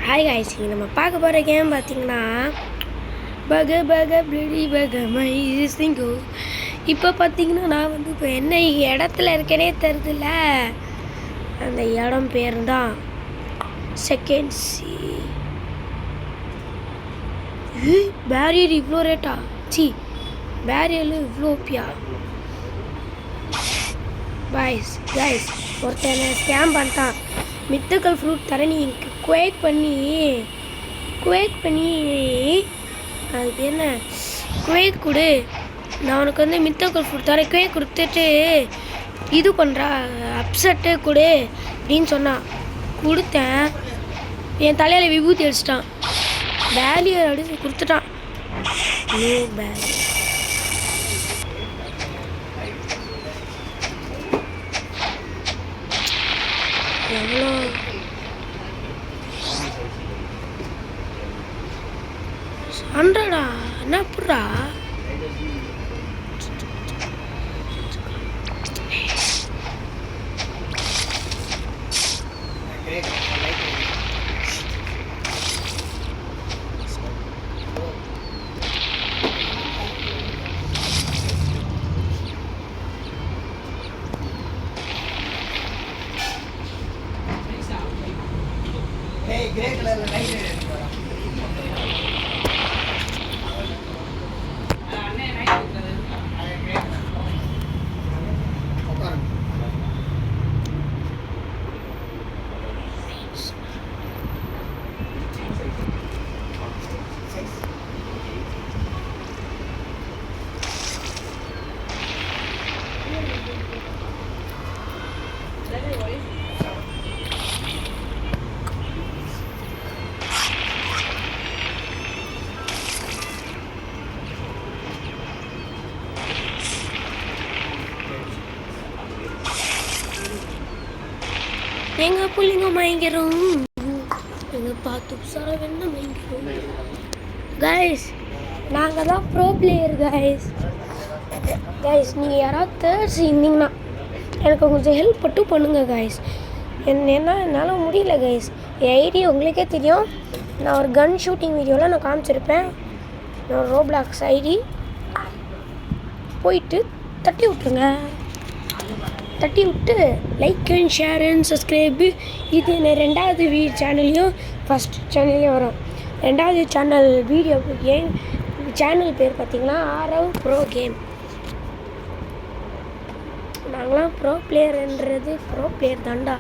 Hi guys, நம்ம பார்க்க போகிற கேம் பார்த்தீங்கன்னா பக பக பிளடி பக மை சிங்கோ. இப்போ பார்த்தீங்கன்னா நான் இப்போ என்ன இடத்துல இருக்கேனே தெரியுதுல்ல, அந்த இடம் பேர் தான் செகண்ட் சி. பேரியர் இவ்வளோ ரேட்டா? பேரியர் இவ்வளோ பியா பாய்ஸ் கைஸ். ஒருத்தனை ஸ்கேம் பண்ணிட்டான். மித்தக்கல் ஃப்ரூட் தர நீ குவேக் பண்ணி அதுக்கு என்ன குவேக் கொடு, நான் உனக்கு மித்தக்கல் ஃப்ரூட் தரேன், குவேக் கொடுத்துட்டு இது பண்ணுறா அப்செட்டு கொடு அப்படின்னு சொன்னான். கொடுத்தேன், என் தலையில் விபூதி அடிச்சிட்டான். பேரியர் அடிச்சு கொடுத்துட்டான். No barrier. எவ்வளோ ஹண்ட்ரடா? என்ன புறா? கிரே கலர்ல லைட் எடுத்து வரேன். அண்ணே நைட் கொடுத்தது அது கிரே கலர். உட்காருங்க. எங்க பிள்ளைங்க மயங்கிறோம், எங்க பார்த்து சார வேணா மயங்கிறோம். கைஸ், நாங்கள் தான் ப்ரோ பிளேயர் கைஸ். நீங்கள் யாராவது தேர்ட்ஸ் இருந்தீங்கன்னா எனக்கு கொஞ்சம் ஹெல்ப் மட்டும் பண்ணுங்கள் கைஸ். ஏன்னா என்னால் முடியல கைஸ். என் ஐடி உங்களுக்கே தெரியும், நான் ஒரு கன் ஷூட்டிங் வீடியோவில் நான் காமிச்சிருப்பேன். நான் ரோப்ளாக்ஸ் ஐடி போயிட்டு தட்டி விட்ருங்க. தட்டி விட்டு like and share and subscribe. இது என்ன ரெண்டாவது சேனல்லையும் ஃபஸ்ட் சேனல்லையும் வரும். ரெண்டாவது சேனல் வீடியோ கேம் சேனல் பேர் பார்த்திங்கன்னா ஆரவ் ப்ரோ கேம். நாங்களாம் ப்ரோ பிளேயர்ன்றது ப்ரோ பிளேயர் தாண்டா.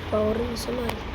இப்போ ஒரு நிமிஷமா இருக்கு.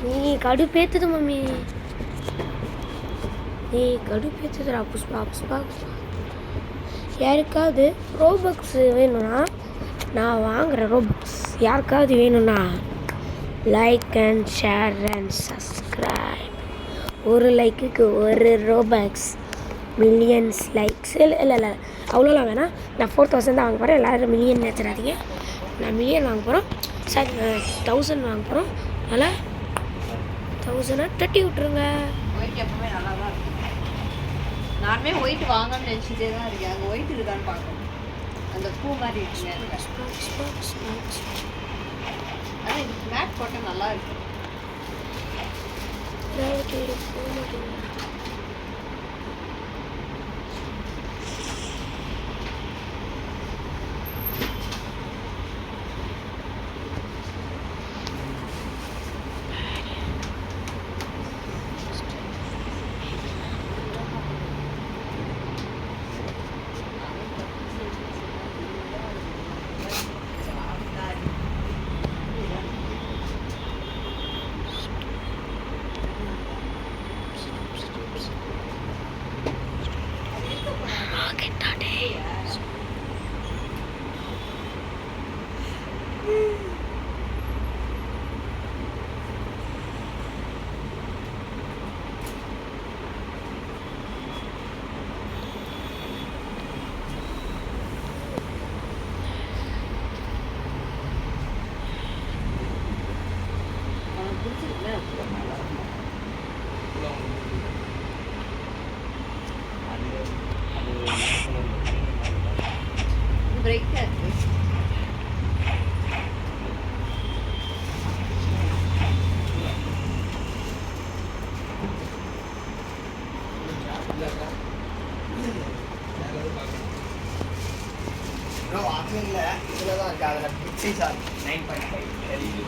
நீ கடுப்பேத்துது மம்மி, நீ கடுப்பேத்துதுடா புஷ்பா. யாருக்காவது ரோபக்ஸ் வேணும்னா நான் வாங்குகிறேன். ரோபக்ஸ் யாருக்காவது வேணும்னா like and share and subscribe. ஒரு லைக்குக்கு ஒரு ரோபக்ஸ். மில்லியன்ஸ் லைக்ஸ் இல்லை அவ்வளோலாம் வேணாம். நான் 4000 தான் வாங்க போகிறேன். எல்லோரும் மில்லியன் நினச்சிடாதீங்க. நான் மில்லியன் வாங்க போகிறோம். சார் 1000 வாங்க போகிறோம். அதனால் 1000 தட்டி விட்ருங்க. ஒயிட் எப்பவுமே நல்லா தான் இருக்கும். நானுமே ஒயிட் வாங்கணும்னு நினச்சிட்டே தான் இருக்கேன். அங்கே ஒயிட் இருக்கான்னு பார்க்கணும். அந்த பூ மாதிரி இருக்குங்க. ஆனால் இது மேட் போட்டால் நல்லா இருக்கும். பிரேக் இருக்கு. ப்ரோ அது இல்ல இதுல தான் இருக்கு அதுல பிக் சைஸ் 9.5 LED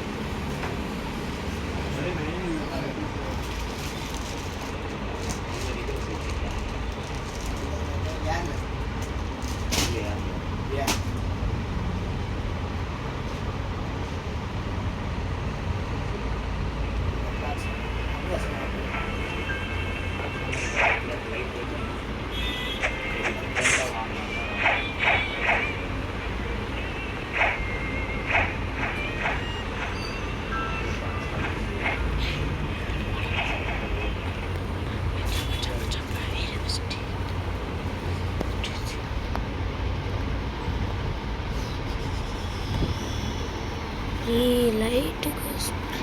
லைட்டுக்கு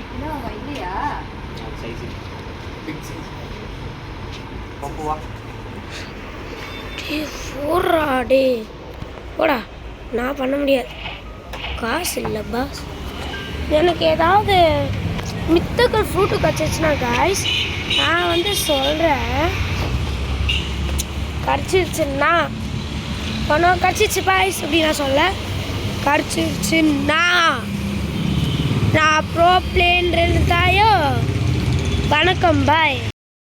என்ன இல்லையா? பிக் சைஸ் பப்புவா போடுறா டே போடா. நான் பண்ண முடியாது, காசு இல்லை பாஸ். எனக்கு ஏதாவது மித்தக்கள் ஃப்ரூட்டு கிடச்சிச்சுன்னா காய்ஸ் நான் வந்து சொல்கிறேன். கிடச்சிருச்சுன்னா பணம் கிடச்சிச்சு பாய்ஸ் அப்படி நான் சொல்ல. கிடச்சிருச்சுன்னா நான் ப்ரோ பிளேன் தாயோ. வணக்கம் பாய்.